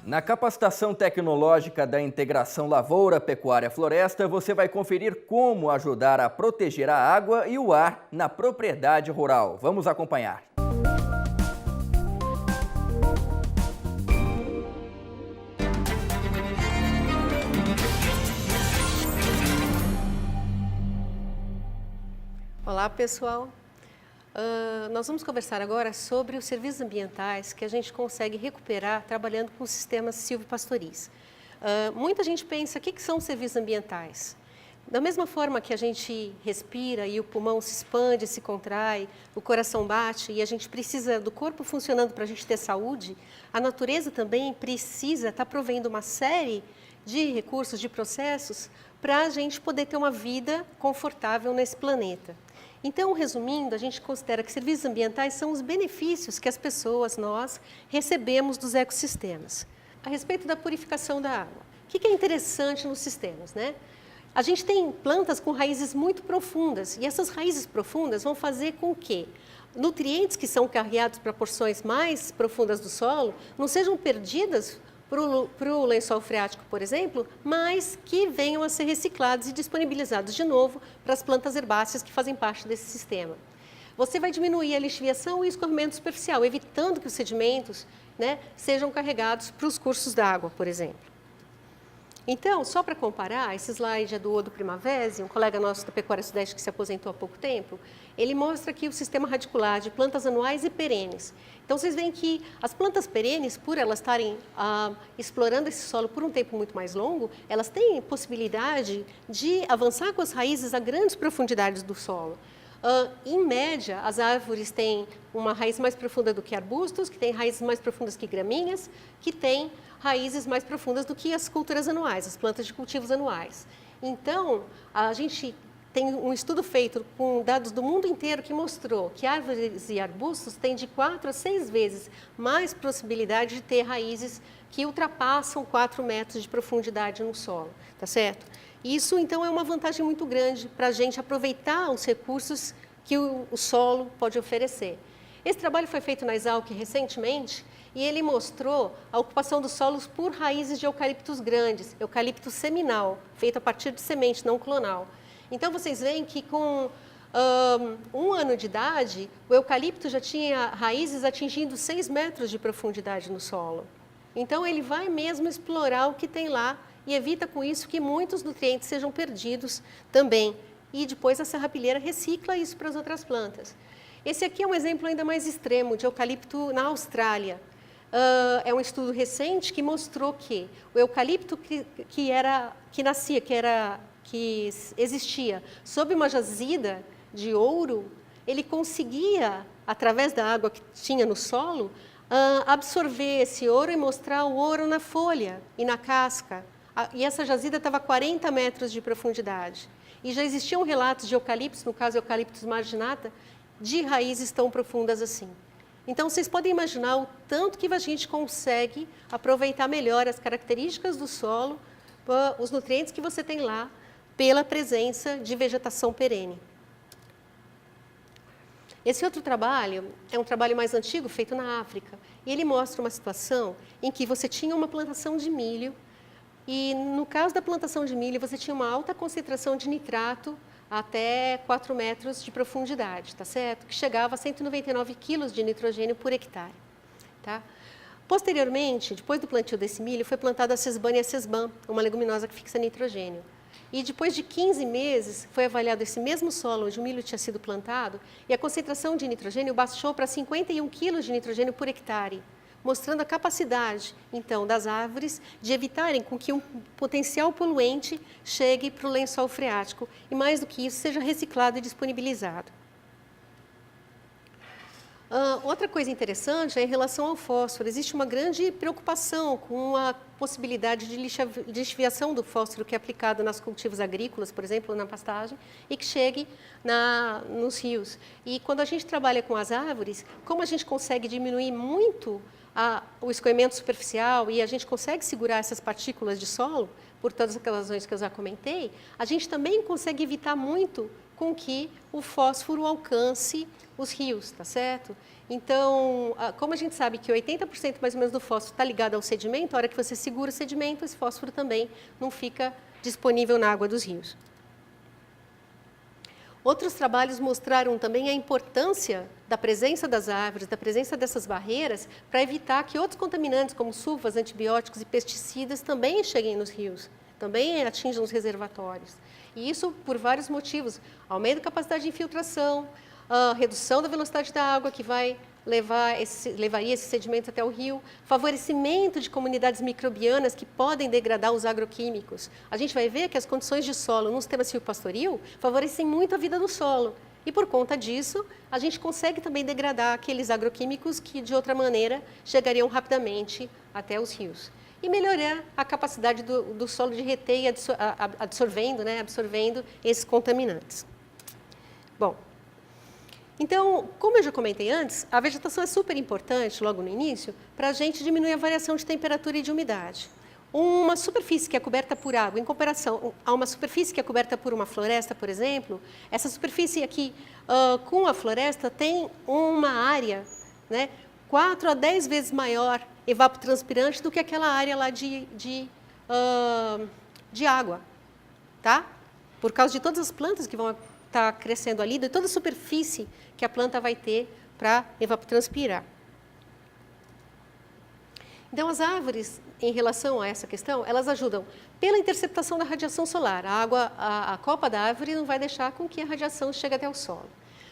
Na capacitação tecnológica da integração lavoura, pecuária, floresta, você vai conferir como ajudar a proteger a água e o ar na propriedade rural. Vamos acompanhar. Olá, pessoal. Nós vamos conversar agora sobre os serviços ambientais que a gente consegue recuperar trabalhando com sistemas silvopastoris. Muita gente pensa, o que são os serviços ambientais? Da mesma forma que a gente respira e o pulmão se expande, se contrai, o coração bate e a gente precisa do corpo funcionando para a gente ter saúde, a natureza também precisa estar provendo uma série de recursos, de processos, para a gente poder ter uma vida confortável nesse planeta. Então, resumindo, a gente considera que serviços ambientais são os benefícios que as pessoas, nós, recebemos dos ecossistemas. A respeito da purificação da água, o que é interessante nos sistemas, né? A gente tem plantas com raízes muito profundas e essas raízes profundas vão fazer com que nutrientes que são carreados para porções mais profundas do solo não sejam perdidas para o lençol freático, por exemplo, mas que venham a ser reciclados e disponibilizados de novo para as plantas herbáceas que fazem parte desse sistema. Você vai diminuir a lixiviação e o escorrimento superficial, evitando que os sedimentos, né, sejam carregados para os cursos d'água, por exemplo. Então, só para comparar, esse slide é do Odo Primavesi, um colega nosso da Pecuária Sudeste que se aposentou há pouco tempo. Ele mostra aqui o sistema radicular de plantas anuais e perenes. Então, vocês veem que as plantas perenes, por elas estarem explorando esse solo por um tempo muito mais longo, elas têm possibilidade de avançar com as raízes a grandes profundidades do solo. Em média, as árvores têm uma raiz mais profunda do que arbustos, que têm raízes mais profundas que gramíneas, que têm raízes mais profundas do que as culturas anuais, as plantas de cultivos anuais. Então, a gente tem um estudo feito com dados do mundo inteiro que mostrou que árvores e arbustos têm de 4 a 6 vezes mais possibilidade de ter raízes que ultrapassam 4 metros de profundidade no solo, tá certo? Isso, então, é uma vantagem muito grande para a gente aproveitar os recursos que o solo pode oferecer. Esse trabalho foi feito na Exalc recentemente e ele mostrou a ocupação dos solos por raízes de eucaliptos grandes, eucalipto seminal, feito a partir de semente, não clonal. Então, vocês veem que com 1 ano de idade, o eucalipto já tinha raízes atingindo 6 metros de profundidade no solo. Então, ele vai mesmo explorar o que tem lá e evita com isso que muitos nutrientes sejam perdidos também. E depois a serrapilheira recicla isso para as outras plantas. Esse aqui é um exemplo ainda mais extremo de eucalipto na Austrália. É um estudo recente que mostrou que o eucalipto que existia sob uma jazida de ouro, ele conseguia, através da água que tinha no solo, absorver esse ouro e mostrar o ouro na folha e na casca. E essa jazida estava a 40 metros de profundidade. E já existiam relatos de eucaliptos, no caso eucaliptus marginata, de raízes tão profundas assim. Então, vocês podem imaginar o tanto que a gente consegue aproveitar melhor as características do solo, os nutrientes que você tem lá, pela presença de vegetação perene. Esse outro trabalho é um trabalho mais antigo, feito na África, e ele mostra uma situação em que você tinha uma plantação de milho, e no caso da plantação de milho, você tinha uma alta concentração de nitrato até 4 metros de profundidade, tá certo? Que chegava a 199 quilos de nitrogênio por hectare. Tá? Posteriormente, depois do plantio desse milho, foi plantada a Sesbania sesbam, uma leguminosa que fixa nitrogênio. E depois de 15 meses, foi avaliado esse mesmo solo onde o milho tinha sido plantado e a concentração de nitrogênio baixou para 51 quilos de nitrogênio por hectare, mostrando a capacidade, então, das árvores de evitarem com que um potencial poluente chegue para o lençol freático e, mais do que isso, seja reciclado e disponibilizado. Outra coisa interessante é em relação ao fósforo. Existe uma grande preocupação com a possibilidade de lixiviação do fósforo que é aplicado nos cultivos agrícolas, por exemplo, na pastagem, e que chegue nos rios. E quando a gente trabalha com as árvores, como a gente consegue diminuir muito o escoamento superficial e a gente consegue segurar essas partículas de solo, por todas aquelas razões que eu já comentei, a gente também consegue evitar muito com que o fósforo alcance os rios, tá certo? Então, como a gente sabe que 80% mais ou menos do fósforo está ligado ao sedimento, a hora que você segura o sedimento, esse fósforo também não fica disponível na água dos rios. Outros trabalhos mostraram também a importância da presença das árvores, da presença dessas barreiras, para evitar que outros contaminantes, como sulfas, antibióticos e pesticidas, também cheguem nos rios, também atinjam os reservatórios. E isso por vários motivos: aumento da capacidade de infiltração, redução da velocidade da água, que levaria esse sedimento até o rio, favorecimento de comunidades microbianas que podem degradar os agroquímicos. A gente vai ver que as condições de solo no sistema silvopastoril favorecem muito a vida do solo. E por conta disso, a gente consegue também degradar aqueles agroquímicos que, de outra maneira, chegariam rapidamente até os rios. E melhorar a capacidade do solo de reter e absorvendo esses contaminantes. Bom, então, como eu já comentei antes, a vegetação é super importante, logo no início, para a gente diminuir a variação de temperatura e de umidade. Uma superfície que é coberta por água, em comparação a uma superfície que é coberta por uma floresta, por exemplo, essa superfície aqui, com a floresta, tem uma área, né, 4 a 10 vezes maior evapotranspirante do que aquela área lá de água, tá? Por causa de todas as plantas que vão estar crescendo ali, de toda a superfície que a planta vai ter para evapotranspirar. Então, as árvores, em relação a essa questão, elas ajudam pela interceptação da radiação solar. A copa da árvore não vai deixar com que a radiação chegue até o solo.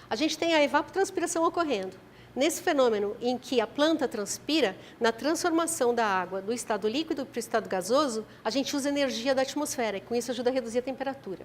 A gente tem a evapotranspiração ocorrendo. Nesse fenômeno em que a planta transpira, na transformação da água do estado líquido para o estado gasoso, a gente usa energia da atmosfera e com isso ajuda a reduzir a temperatura.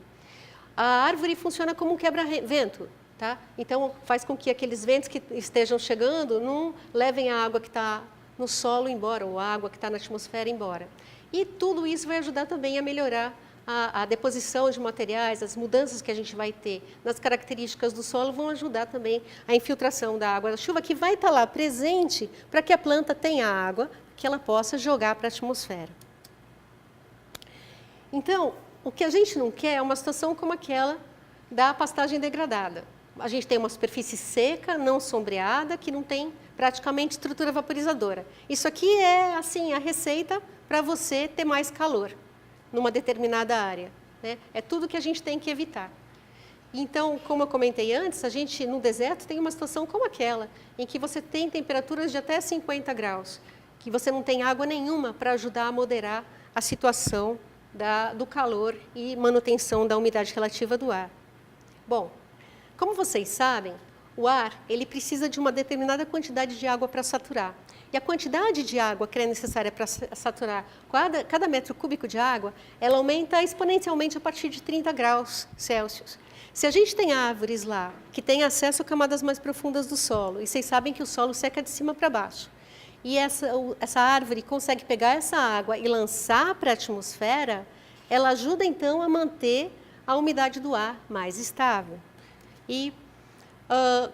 A árvore funciona como um quebra-vento, tá? Então faz com que aqueles ventos que estejam chegando não levem a água que está no solo embora, ou a água que está na atmosfera embora. E tudo isso vai ajudar também a melhorar a deposição de materiais, as mudanças que a gente vai ter nas características do solo vão ajudar também a infiltração da água da chuva, que vai estar lá presente para que a planta tenha água, que ela possa jogar para a atmosfera. Então, o que a gente não quer é uma situação como aquela da pastagem degradada. A gente tem uma superfície seca, não sombreada, que não tem praticamente estrutura vaporizadora. Isso aqui é, assim, a receita para você ter mais calor numa determinada área, né? É tudo que a gente tem que evitar. Então, como eu comentei antes, a gente no deserto tem uma situação como aquela, em que você tem temperaturas de até 50 graus, que você não tem água nenhuma para ajudar a moderar a situação do calor e manutenção da umidade relativa do ar. Bom, como vocês sabem, o ar ele precisa de uma determinada quantidade de água para saturar. E a quantidade de água que é necessária para saturar cada metro cúbico de água, ela aumenta exponencialmente a partir de 30 graus Celsius. Se a gente tem árvores lá que têm acesso a camadas mais profundas do solo, e vocês sabem que o solo seca de cima para baixo, e essa árvore consegue pegar essa água e lançar para a atmosfera, ela ajuda então a manter a umidade do ar mais estável. E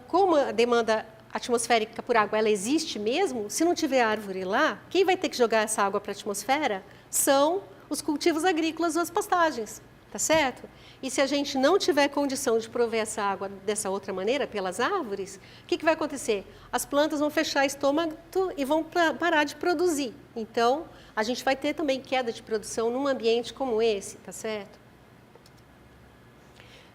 como a demanda atmosférica por água ela existe mesmo, se não tiver árvore lá, quem vai ter que jogar essa água para a atmosfera são os cultivos agrícolas ou as pastagens, tá certo? E se a gente não tiver condição de prover essa água dessa outra maneira, pelas árvores, o que vai acontecer? As plantas vão fechar estômago e vão parar de produzir. Então, a gente vai ter também queda de produção num ambiente como esse, tá certo?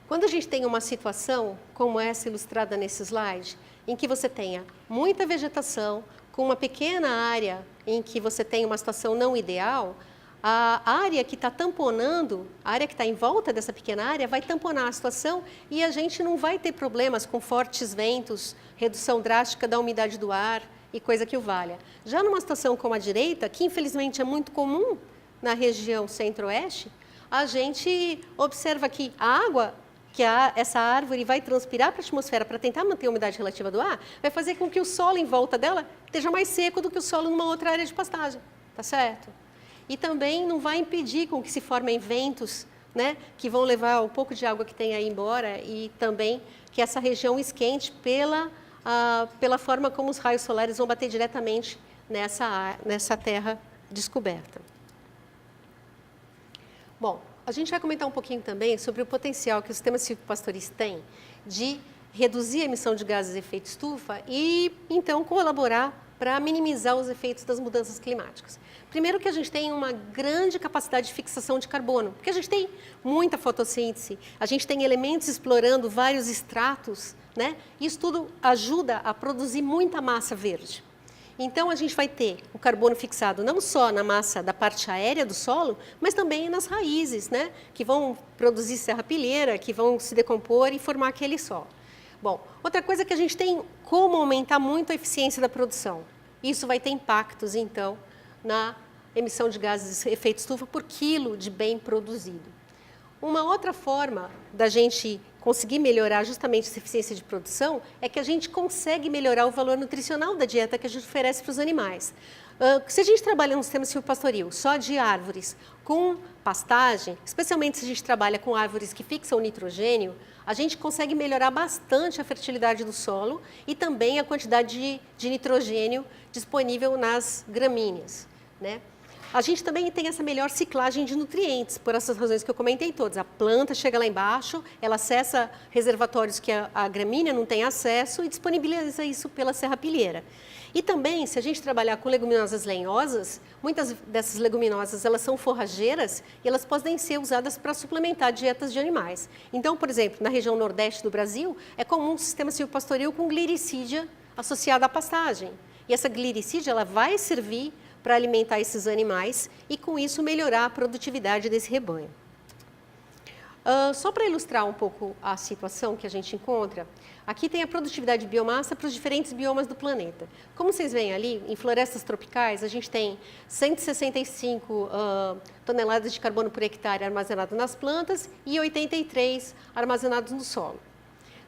Quando a gente tem uma situação como essa ilustrada nesse slide, em que você tenha muita vegetação, com uma pequena área em que você tem uma situação não ideal, a área que está tamponando, a área que está em volta dessa pequena área, vai tamponar a situação e a gente não vai ter problemas com fortes ventos, redução drástica da umidade do ar e coisa que o valha. Já numa situação como a direita, que infelizmente é muito comum na região centro-oeste, a gente observa que a água que essa árvore vai transpirar para a atmosfera para tentar manter a umidade relativa do ar, vai fazer com que o solo em volta dela esteja mais seco do que o solo numa outra área de pastagem, tá certo? E também não vai impedir com que se formem ventos, né, que vão levar o pouco de água que tem aí embora e também que essa região esquente pela forma como os raios solares vão bater diretamente nessa terra descoberta. Bom, A gente vai comentar um pouquinho também sobre o potencial que o sistema silvopastoril tem de reduzir a emissão de gases de efeito estufa e, então, colaborar para minimizar os efeitos das mudanças climáticas. Primeiro que a gente tem uma grande capacidade de fixação de carbono, porque a gente tem muita fotossíntese, a gente tem elementos explorando vários estratos, né? Isso tudo ajuda a produzir muita massa verde. Então, a gente vai ter o carbono fixado não só na massa da parte aérea do solo, mas também nas raízes, né? Que vão produzir serrapilheira, que vão se decompor e formar aquele solo. Bom, outra coisa é que a gente tem como aumentar muito a eficiência da produção. Isso vai ter impactos, então, na emissão de gases de efeito estufa por quilo de bem produzido. Uma outra forma da gente conseguir melhorar justamente essa eficiência de produção é que a gente consegue melhorar o valor nutricional da dieta que a gente oferece para os animais. Se a gente trabalha no sistema silvopastoril só de árvores com pastagem, especialmente se a gente trabalha com árvores que fixam nitrogênio, a gente consegue melhorar bastante a fertilidade do solo e também a quantidade de nitrogênio disponível nas gramíneas, né? A gente também tem essa melhor ciclagem de nutrientes, por essas razões que eu comentei todas. A planta chega lá embaixo, ela acessa reservatórios que a gramínea não tem acesso e disponibiliza isso pela serrapilheira. E também, se a gente trabalhar com leguminosas lenhosas, muitas dessas leguminosas elas são forrageiras e elas podem ser usadas para suplementar dietas de animais. Então, por exemplo, na região nordeste do Brasil, é comum um sistema silvopastoril com gliricídia associada à pastagem. E essa gliricídia ela vai servir para alimentar esses animais e, com isso, melhorar a produtividade desse rebanho. Só para ilustrar um pouco a situação que a gente encontra, aqui tem a produtividade de biomassa para os diferentes biomas do planeta. Como vocês veem ali, em florestas tropicais, a gente tem 165 toneladas de carbono por hectare armazenado nas plantas e 83 armazenados no solo.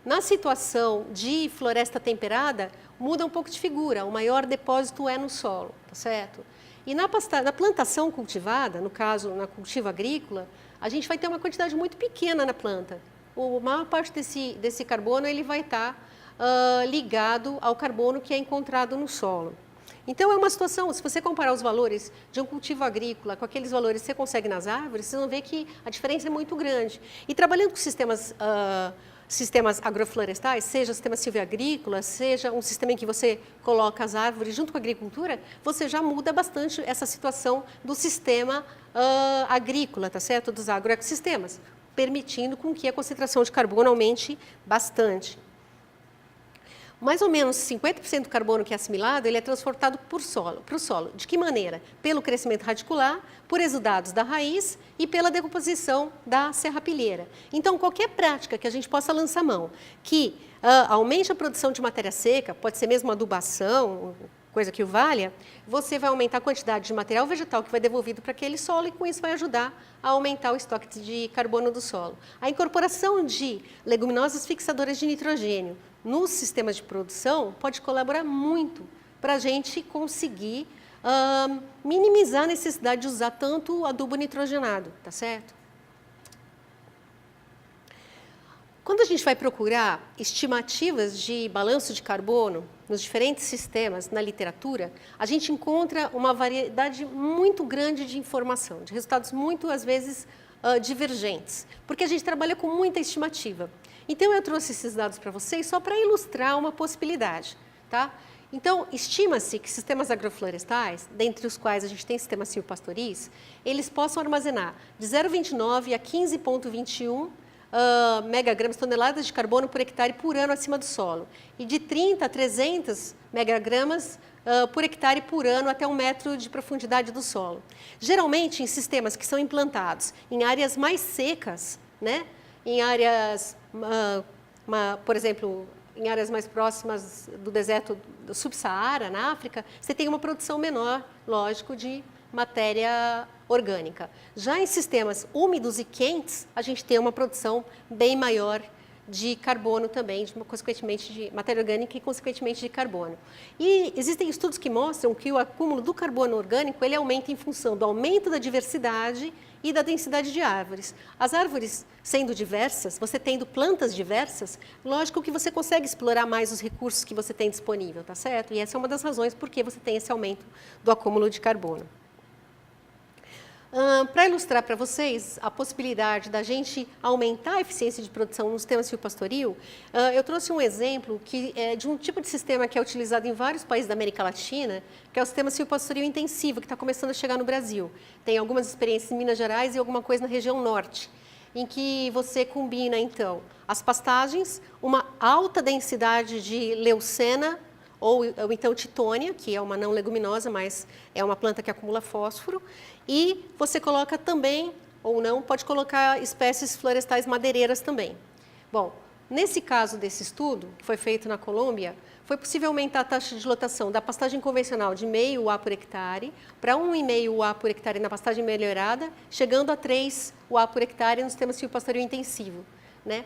Na situação de floresta temperada, muda um pouco de figura, o maior depósito é no solo, tá certo? E na plantação cultivada, no caso, na cultivo agrícola, a gente vai ter uma quantidade muito pequena na planta. A maior parte desse carbono ele vai estar ligado ao carbono que é encontrado no solo. Então, é uma situação, se você comparar os valores de um cultivo agrícola com aqueles valores que você consegue nas árvores, vocês vão ver que a diferença é muito grande. E trabalhando com sistemas agroflorestais, seja o sistema silvio-agrícola, seja um sistema em que você coloca as árvores junto com a agricultura, você já muda bastante essa situação do sistema agrícola, tá certo? Dos agroecossistemas, permitindo com que a concentração de carbono aumente bastante. Mais ou menos 50% do carbono que é assimilado, ele é transportado para o solo. De que maneira? Pelo crescimento radicular, por exudados da raiz e pela decomposição da serrapilheira. Então, qualquer prática que a gente possa lançar mão, que aumente a produção de matéria seca, pode ser mesmo adubação, coisa que o valha, você vai aumentar a quantidade de material vegetal que vai devolvido para aquele solo e com isso vai ajudar a aumentar o estoque de carbono do solo. A incorporação de leguminosas fixadoras de nitrogênio nos sistemas de produção pode colaborar muito para a gente conseguir minimizar a necessidade de usar tanto adubo nitrogenado, tá certo? Quando a gente vai procurar estimativas de balanço de carbono nos diferentes sistemas na literatura, a gente encontra uma variedade muito grande de informação, de resultados muito, às vezes, divergentes, porque a gente trabalha com muita estimativa. Então, eu trouxe esses dados para vocês só para ilustrar uma possibilidade, tá? Então, estima-se que sistemas agroflorestais, dentre os quais a gente tem sistemas silvopastoris, eles possam armazenar de 0,29 a 15,21 megagramas, toneladas de carbono por hectare por ano acima do solo, e de 30 a 300 megagramas por hectare por ano até 1 metro de profundidade do solo. Geralmente, em sistemas que são implantados em áreas mais secas, né? Em áreas, por exemplo, em áreas mais próximas do deserto do Subsaara, na África, você tem uma produção menor, lógico, de matéria orgânica. Já em sistemas úmidos e quentes, a gente tem uma produção bem maior de carbono também, consequentemente de matéria orgânica e, consequentemente, de carbono. E existem estudos que mostram que o acúmulo do carbono orgânico ele aumenta em função do aumento da diversidade e da densidade de árvores. As árvores sendo diversas, você tendo plantas diversas, lógico que você consegue explorar mais os recursos que você tem disponível, tá certo? E essa é uma das razões por que você tem esse aumento do acúmulo de carbono. Para ilustrar para vocês a possibilidade da gente aumentar a eficiência de produção no sistema silvopastoril, eu trouxe um exemplo que é de um tipo de sistema que é utilizado em vários países da América Latina, que é o sistema silvopastoril intensivo, que está começando a chegar no Brasil. Tem algumas experiências em Minas Gerais e alguma coisa na região norte, em que você combina, então, as pastagens, uma alta densidade de leucena, ou então titônia, que é uma não leguminosa, mas é uma planta que acumula fósforo, e você coloca também, ou não, pode colocar espécies florestais madeireiras também. Bom, nesse caso desse estudo, que foi feito na Colômbia, foi possível aumentar a taxa de lotação da pastagem convencional de 0,5 UA por hectare para 1,5 UA por hectare na pastagem melhorada, chegando a 3 UA por hectare no sistema silvopastoril intensivo, né?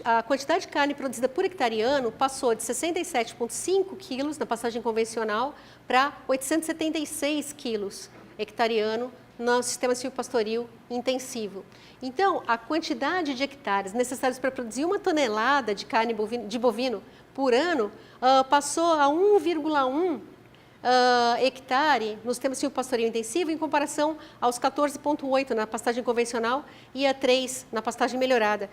A quantidade de carne produzida por hectare ano passou de 67,5 quilos na pastagem convencional para 876 quilos hectare ano no sistema silvopastoril intensivo. Então, a quantidade de hectares necessários para produzir 1 tonelada de carne de bovino por ano passou a 1,1 hectare no sistema silvopastoril intensivo em comparação aos 14,8 na pastagem convencional e a 3 na pastagem melhorada.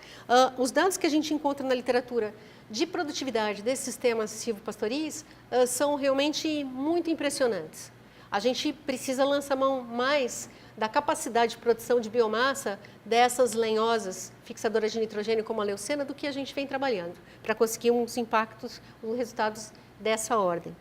Os dados que a gente encontra na literatura de produtividade desses sistemas silvopastoris são realmente muito impressionantes. A gente precisa lançar mão mais da capacidade de produção de biomassa dessas lenhosas fixadoras de nitrogênio como a leucena do que a gente vem trabalhando para conseguir uns impactos, uns resultados dessa ordem.